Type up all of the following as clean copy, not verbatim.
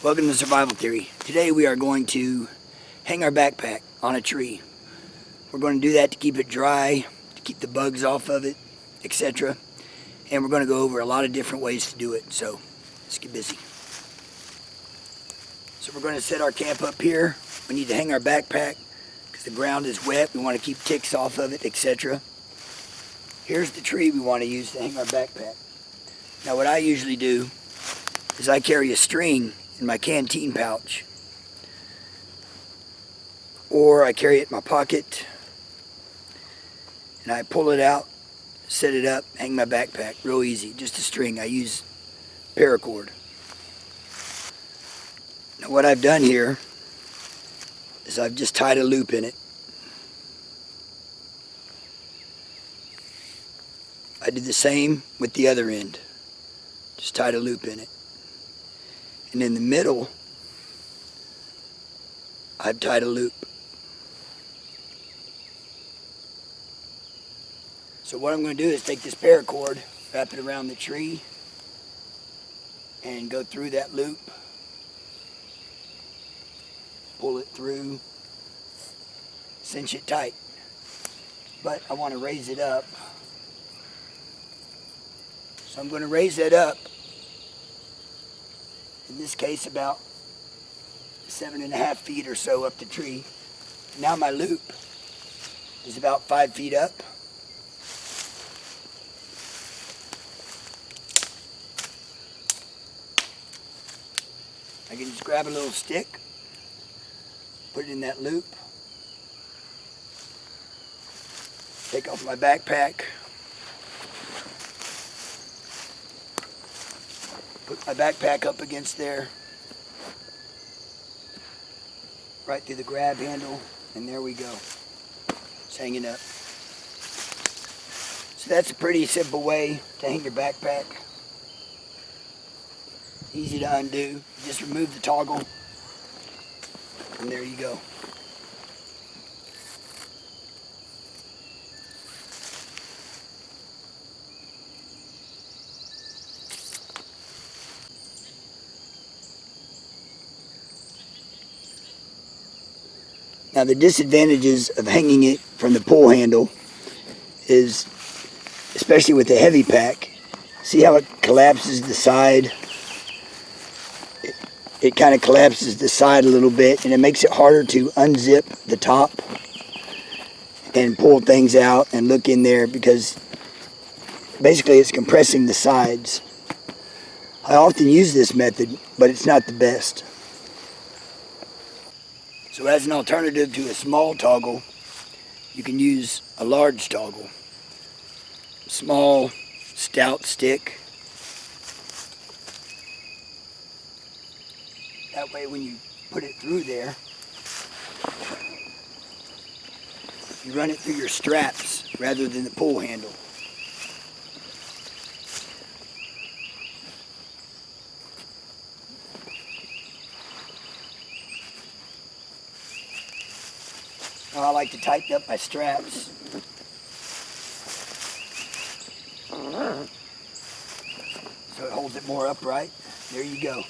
Welcome to Survival Theory. Today we are going to hang our backpack on a tree. We're going to do that to keep it dry, to keep the bugs off of it, etc. And we're going to go over a lot of different ways to do it. So let's get busy. So we're going to set our camp up here. We need to hang our backpack because the ground is wet. We want to keep ticks off of it, etc. Here's the tree we want to use to hang our backpack. Now what I usually do is I carry a string in my canteen pouch, or I carry it in my pocket and I pull it out, set it up, hang my backpack. Real easy, just a string. I use paracord. Now what I've done here is I've just tied a loop in it. I did the same with the other end, just tied a loop in it. And in the middle, I've tied a loop. So what I'm going to do is take this paracord, wrap it around the tree, and go through that loop, pull it through, cinch it tight. But I want to raise it up. So I'm going to raise that up, in this case about 7.5 feet or so up the tree. Now my loop is about 5 feet up. I can just grab a little stick, put it in that loop, take off my backpack, put my backpack up against there, right through the grab handle, and there we go. It's hanging up. So that's a pretty simple way to hang your backpack. Easy to undo. Just remove the toggle, and there you go. Now the disadvantages of hanging it from the pull handle is, especially with the heavy pack, see how it collapses the side? It kind of collapses the side a little bit, and it makes it harder to unzip the top and pull things out and look in there, because basically it's compressing the sides. I often use this method, but it's not the best. So as an alternative to a small toggle, you can use a large toggle. Small, stout stick. That way when you put it through there, you run it through your straps rather than the pull handle. Now I like to tighten up my straps. So it holds it more upright. There you go.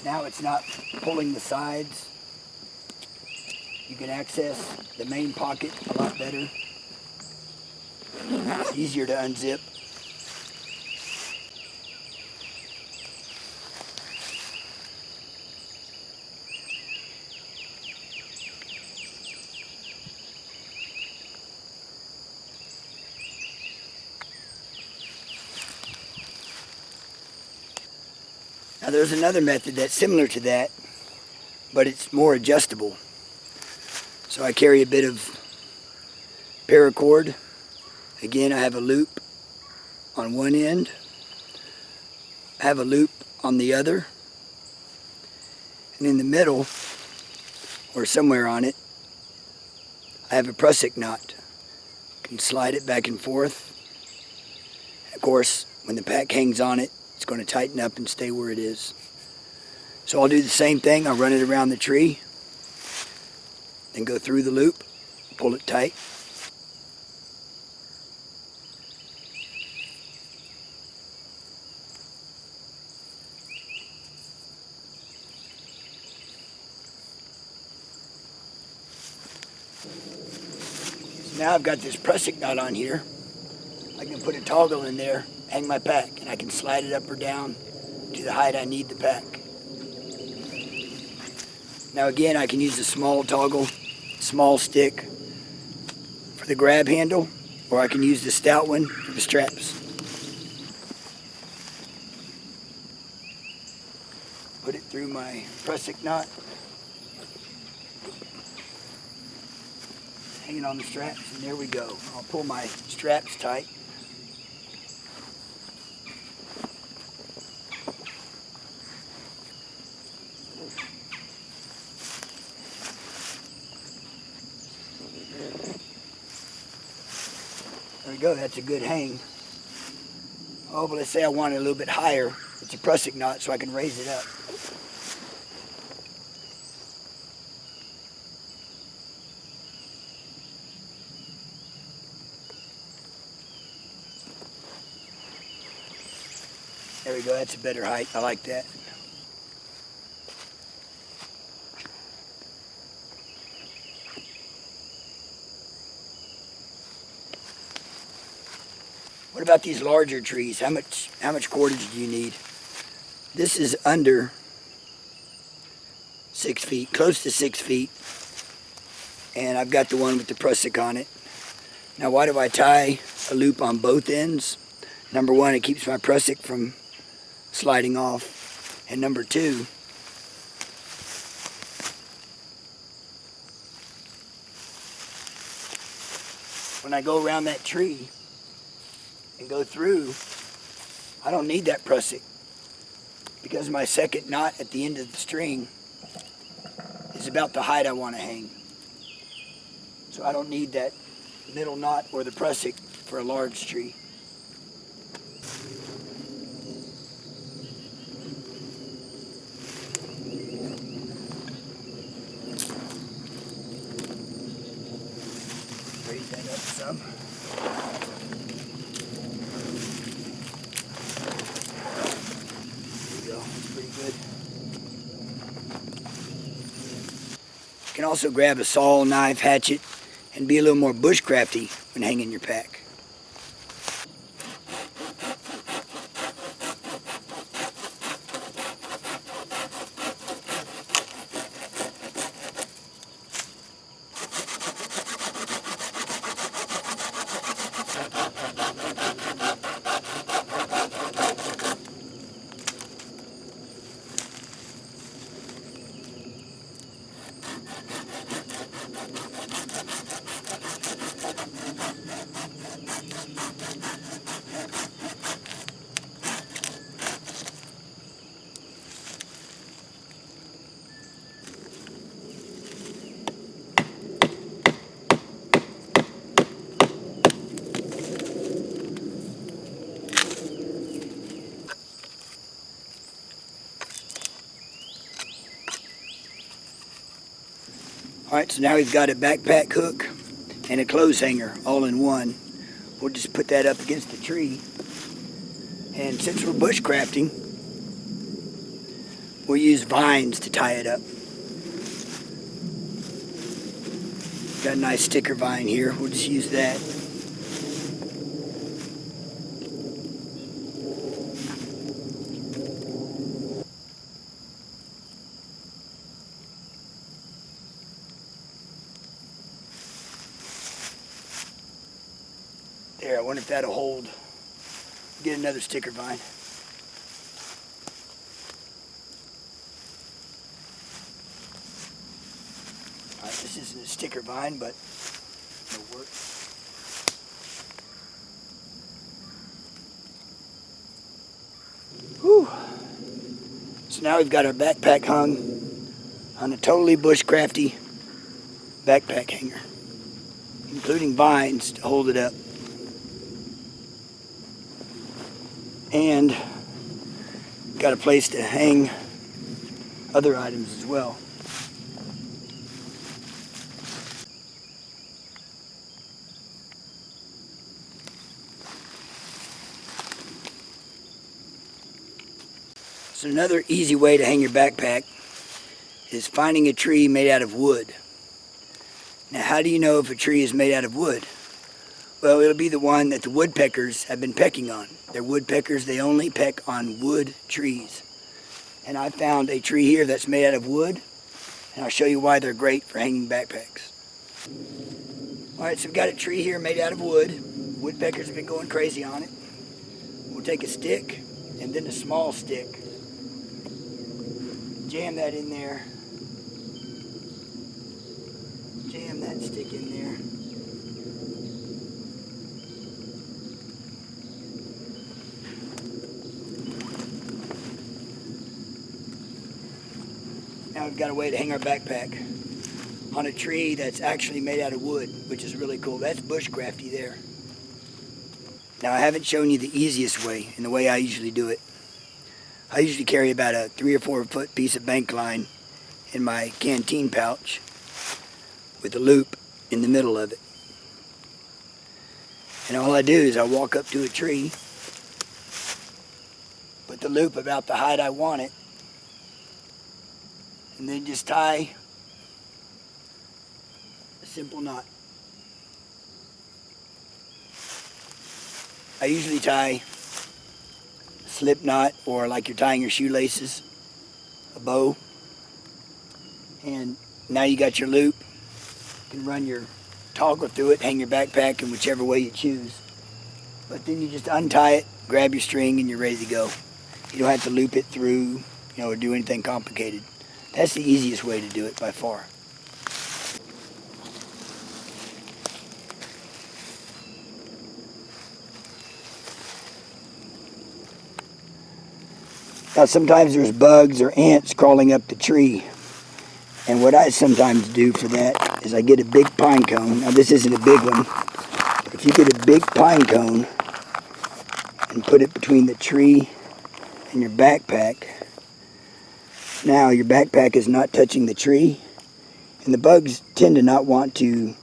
Now it's not pulling the sides. You can access the main pocket a lot better. It's easier to unzip. Now there's another method that's similar to that, but it's more adjustable. So I carry a bit of paracord. Again, I have a loop on one end. I have a loop on the other. And in the middle, or somewhere on it, I have a prusik knot. I can slide it back and forth. And of course, when the pack hangs on it, it's going to tighten up and stay where it is. So I'll do the same thing. I'll run it around the tree, then go through the loop, pull it tight. Now I've got this prusik knot on here. I can put a toggle in there, hang my pack, and I can slide it up or down to the height I need the pack. Now again, I can use a small toggle, small stick for the grab handle, or I can use the stout one for the straps. Put it through my prusik knot, hang it on the straps, and there we go. I'll pull my straps tight. There we go, that's a good hang. Oh, but let's say I want it a little bit higher. It's a prusik knot, so I can raise it up. There we go, that's a better height. I like that. What about these larger trees? How much cordage do you need? This is under 6 feet, close to 6 feet. And I've got the one with the prusik on it. Now why do I tie a loop on both ends? Number one, it keeps my prusik from sliding off. And number two, when I go around that tree and go through, I don't need that prusik because my second knot at the end of the string is about the height I want to hang. So I don't need that middle knot or the prusik for a large tree. Raise that up some. You can also grab a saw, knife, hatchet, and be a little more bushcrafty when hanging your pack. Alright, so now we've got a backpack hook and a clothes hanger all in one. We'll just put that up against the tree. And since we're bushcrafting, we'll use vines to tie it up. Got a nice sticker vine here. We'll just use that. There, I wonder if that'll hold. Get another sticker vine. Alright, this isn't a sticker vine, but it'll work. Whew. So now we've got our backpack hung on a totally bushcrafty backpack hanger, including vines to hold it up. And got a place to hang other items as well. So another easy way to hang your backpack is finding a tree made out of wood. Now, how do you know if a tree is made out of wood? Well, it'll be the one that the woodpeckers have been pecking on. They're woodpeckers, they only peck on wood trees. And I found a tree here that's made out of wood, and I'll show you why they're great for hanging backpacks. Alright, so we've got a tree here made out of wood. Woodpeckers have been going crazy on it. We'll take a stick, and then a small stick. Jam that in there. Jam that stick in there. Now we've got a way to hang our backpack on a tree that's actually made out of wood, which is really cool. That's bushcrafty there. Now I haven't shown you the easiest way and the way I usually do it. I usually carry about a 3 or 4 foot piece of bank line in my canteen pouch with a loop in the middle of it. And all I do is I walk up to a tree, put the loop about the height I want it, and then just tie a simple knot. I usually tie a slip knot, or like you're tying your shoelaces, a bow. And now you got your loop. You can run your toggle through it, hang your backpack in whichever way you choose. But then you just untie it, grab your string, and you're ready to go. You don't have to loop it through, or do anything complicated. That's the easiest way to do it by far. Now sometimes there's bugs or ants crawling up the tree. And what I sometimes do for that is I get a big pine cone. Now this isn't a big one, but if you get a big pine cone and put it between the tree and your backpack, now your backpack is not touching the tree, and the bugs tend to not want to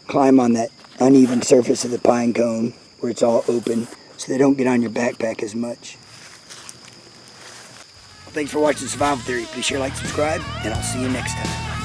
climb on that uneven surface of the pine cone where it's all open, so they don't get on your backpack as much. Well, thanks for watching Survival Theory. Please share, like, subscribe, and I'll see you next time.